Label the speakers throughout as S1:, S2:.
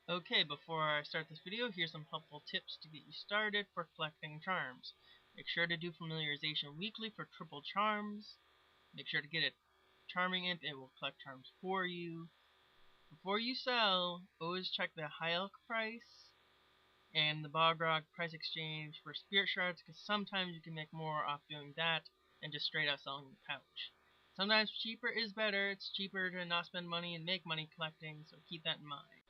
S1: Okay, before I start this video, here's some helpful tips to get you started for collecting charms. Make sure to do familiarization weekly for triple charms. Make sure to get a charming imp, it will collect charms for you. Before you sell, always check the high elk price and the bogrog price exchange for spirit shards, because sometimes you can make more off doing that than just straight up selling the pouch. Sometimes cheaper is better. It's cheaper to not spend money and make money collecting, so keep that in mind.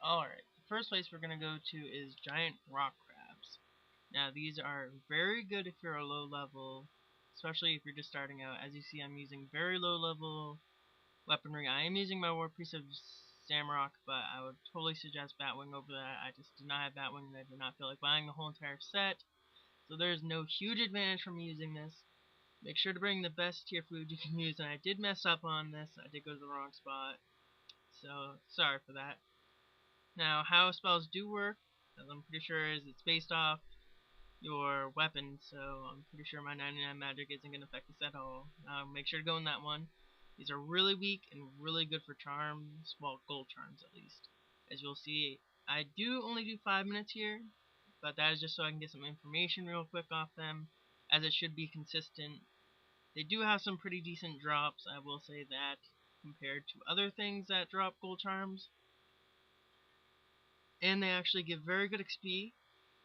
S1: Alright, the first place we're going to go to is giant rock crabs. Now these are very good if you're a low level, especially if you're just starting out. As you see, I'm using very low level weaponry. I am using my war piece of zamorak, but I would totally suggest batwing over that. I just did not have batwing and I did not feel like buying the whole entire set. So there's no huge advantage from using this. Make sure to bring the best tier food you can use, and I did mess up on this. I did go to the wrong spot, so sorry for that. Now, how spells do work, as I'm pretty sure, is it's based off your weapon, so I'm pretty sure my 99 magic isn't going to affect this at all. Make sure to go in that one. These are really weak and really good for charms, well, gold charms at least. As you'll see, I do only do 5 minutes here, but that is just so I can get some information real quick off them, as it should be consistent. They do have some pretty decent drops, I will say that, compared to other things that drop gold charms. And they actually give very good XP,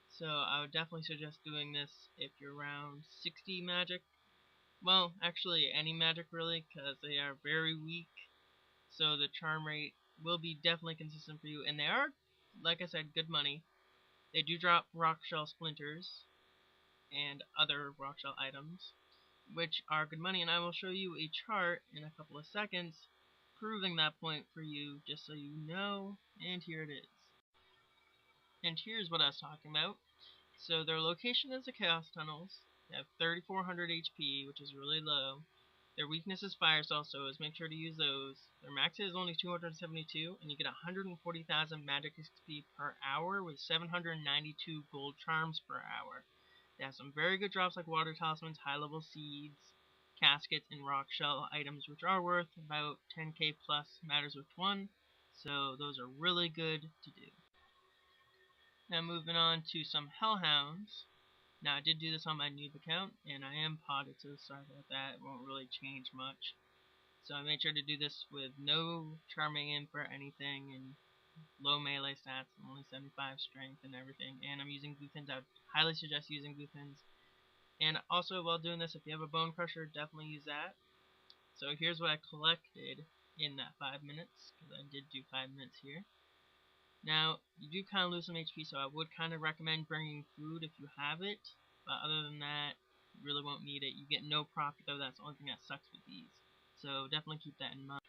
S1: so I would definitely suggest doing this if you're around 60 magic. Well, actually any magic really, because they are very weak, so the charm rate will be definitely consistent for you, and they are, like I said, good money. They do drop rock shell splinters and other rock shell items, which are good money, and I will show you a chart in a couple of seconds proving that point for you, just so you know, and here it is. And here's what I was talking about. So their location is the Chaos Tunnels. They have 3400 HP, which is really low. Their weakness is fire spells, so make sure to use those. Their max is only 272, and you get 140,000 magic XP per hour with 792 gold charms per hour. They have some very good drops like water talismans, high level seeds, caskets, and rock shell items, which are worth about 10k plus, matters which one. So those are really good to do. Now moving on to some hellhounds. Now I did do this on my noob account, and I am potted, so sorry about that. It won't really change much. So I made sure to do this with no charming imp or anything, and low melee stats, only 75 strength and everything. And I'm using glaiven. I would highly suggest using glaiven. And also, while doing this, if you have a bone crusher, definitely use that. So here's what I collected in that 5 minutes, because I did do 5 minutes here. Now, you do kind of lose some HP, so I would kind of recommend bringing food if you have it. But other than that, you really won't need it. You get no profit, though. That's the only thing that sucks with these. So definitely keep that in mind.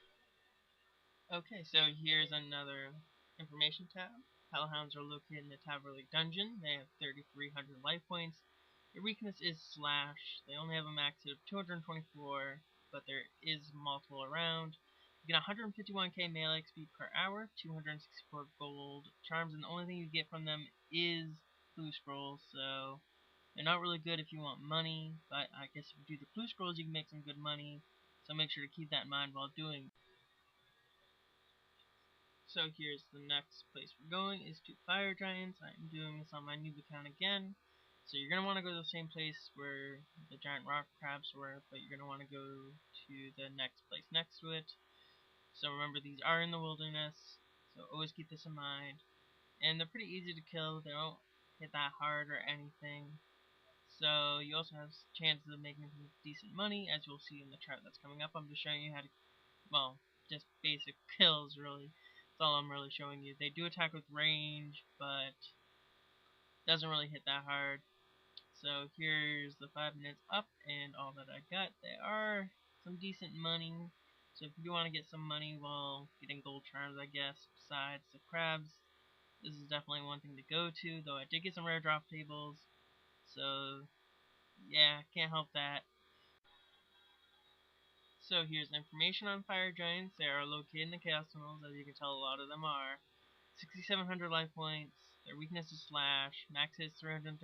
S1: Okay, so here's another information tab. Hellhounds are located in the Taverley Dungeon. They have 3,300 life points. Their weakness is slash. They only have a max of 224, but there is multiple around. You get 151k melee XP per hour, 264 gold charms, and the only thing you get from them is clue scrolls, so they're not really good if you want money, but I guess if you do the clue scrolls you can make some good money, so make sure to keep that in mind while doing. So here's the next place we're going, is to fire giants. I'm doing this on my noob account again. So you're going to want to go to the same place where the giant rock crabs were, but you're going to want to go to the next place next to it. So remember, these are in the wilderness, so always keep this in mind. And they're pretty easy to kill, they don't hit that hard or anything. So you also have chances of making some decent money, as you'll see in the chart that's coming up. I'm just showing you how to, well, just basic kills really. That's all I'm really showing you. They do attack with range, but doesn't really hit that hard. So here's the 5 minutes up and all that I got. They are some decent money. So if you do want to get some money while getting gold charms, I guess, besides the crabs, this is definitely one thing to go to, though I did get some rare drop tables. So yeah, can't help that. So here's information on fire giants. They are located in the Chaos Tunnels, as you can tell a lot of them are. 6,700 life points. Their weakness is slash. Max is 335.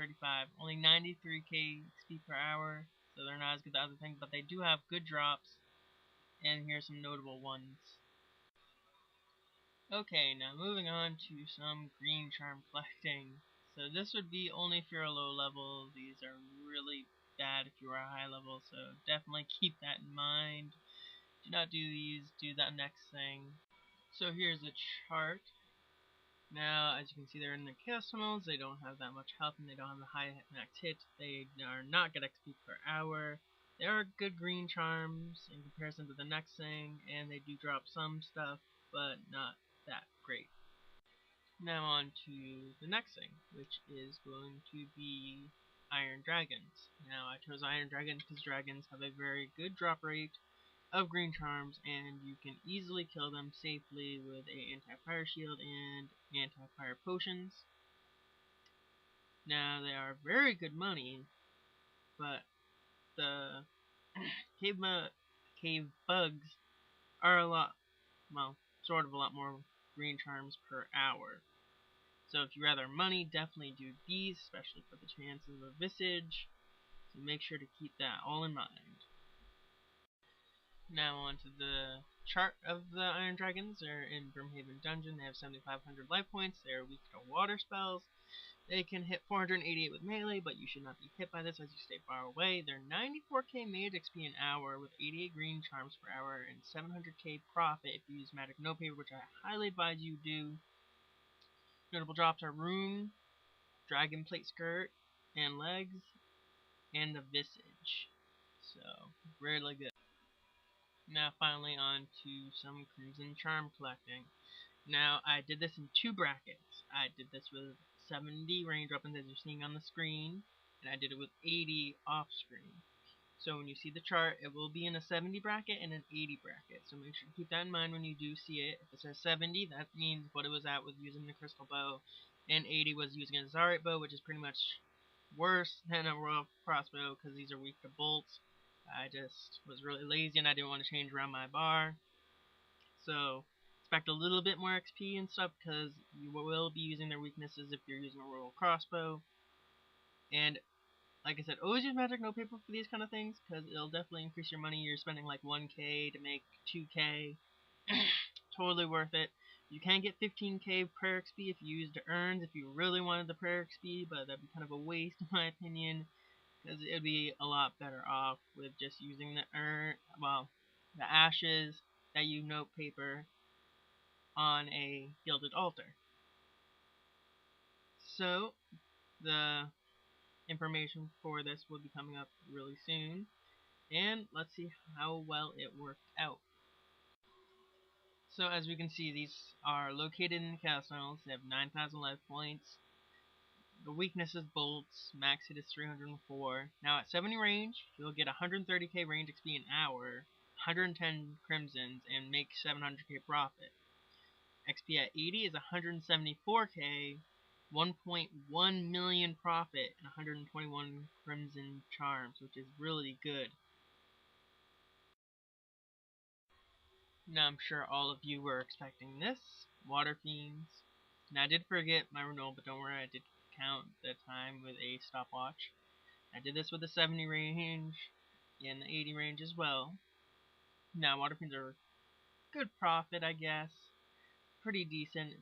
S1: Only 93k XP per hour, so they're not as good as the other things, but they do have good drops. And here's some notable ones. Okay, now moving on to some green charm collecting. So this would be only if you're a low level. These are really bad if you are a high level, so definitely keep that in mind. Do not do these, do that next thing. So here's a chart. Now, as you can see, they're in the chaos tunnels. They don't have that much health and they don't have the high max hit. They are not good XP per hour. They are good green charms in comparison to the next thing, and they do drop some stuff, but not that great. Now on to the next thing, which is going to be Iron Dragons. Now I chose Iron Dragons because dragons have a very good drop rate of green charms, and you can easily kill them safely with a anti-fire shield and anti-fire potions. Now they are very good money, but the cave bugs are a lot, well, sort of a lot more green charms per hour. So if you rather money, definitely do these, especially for the chances of visage. So make sure to keep that all in mind. Now on to the chart of the Iron Dragons. They're in Brimhaven Dungeon. They have 7,500 life points. They are weak to water spells. They can hit 488 with melee, but you should not be hit by this as you stay far away. They're 94k mage XP an hour with 88 green charms per hour and 700k profit if you use magic notepaper, which I highly advise you do. Notable drops are Rune, Dragon Plate Skirt, and Legs, and the Visage. So, really good. Now finally on to some Crimson Charm collecting. Now I did this in two brackets. I did this with 70 range weapons as you're seeing on the screen, and I did it with 80 off screen. So when you see the chart, it will be in a 70 bracket and an 80 bracket. So make sure to keep that in mind when you do see it. If it says 70, that means what it was at with using the crystal bow, and 80 was using a zaryte bow, which is pretty much worse than a royal crossbow because these are weak to bolts. I just was really lazy and I didn't want to change around my bar. So expect a little bit more XP and stuff because you will be using their weaknesses if you're using a royal crossbow. And like I said, always use magic notepaper for these kind of things because it'll definitely increase your money. You're spending like 1k to make 2k. Totally worth it. You can get 15k per XP if you used the urns, if you really wanted the per XP, but that'd be kind of a waste in my opinion, because it'd be a lot better off with just using the the ashes that you notepaper on a gilded altar. So, the information for this will be coming up really soon, and let's see how well it worked out. So as we can see, these are located in the chaos tunnels. They have 9,000 life points. The weakness is bolts. Max hit is 304. Now at 70 range, you'll get 130k range XP an hour, 110 crimsons, and make 700k profit. XP at 80 is 174k, 1.1 million profit, and 121 crimson charms, which is really good. Now I'm sure all of you were expecting this. Water Fiends. Now I did forget my renewal, but don't worry, I did count the time with a stopwatch. I did this with the 70 range and the 80 range as well. Now Water Fiends are good profit, I guess. Pretty decent.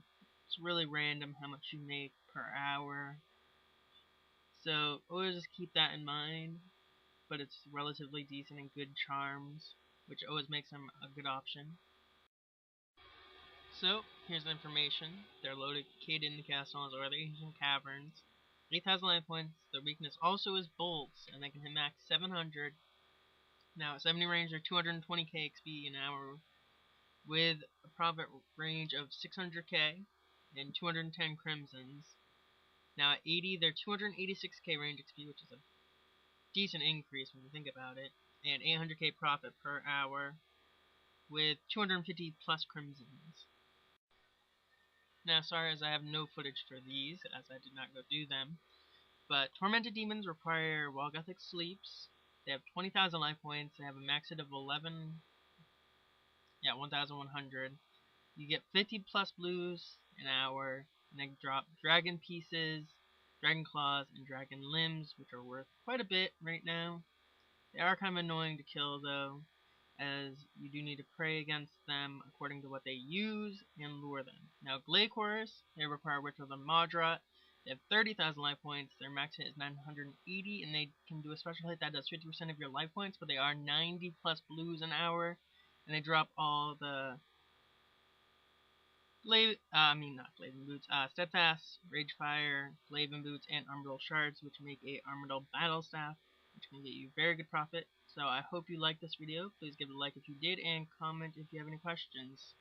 S1: It's really random how much you make per hour. So always just keep that in mind. But it's relatively decent and good charms, which always makes them a good option. So, here's the information. They're located in the castles or the ancient caverns. 8,000 life points. Their weakness also is bolts, and they can hit max 700. Now, at 70 range, they're 220k XP an hour, with a profit range of 600k and 210 crimsons. Now, at 80, they're 286k range XP, which is a decent increase when you think about it, and 800k profit per hour, with 250 plus crimsons. Now, sorry as I have no footage for these, as I did not go do them, but Tormented Demons require Walgothic Sleeps. They have 20,000 life points. They have a max hit of 1,100. You get 50 plus blues an hour, and they drop Dragon Pieces, Dragon Claws, and Dragon Limbs, which are worth quite a bit right now. They are kind of annoying to kill, though, as you do need to pray against them according to what they use and lure them. Now, glacors, they require Witch with a Madra. They have 30,000 life points. Their max hit is 980, and they can do a special hit that does 50% of your life points, but they are 90 plus blues an hour, and they drop all the not glaiven boots, steadfast, ragefire, glaiven boots, and armadyl shards, which make a armadyl battle staff, which can get you very good profit. So I hope you liked this video. Please give it a like if you did, and comment if you have any questions.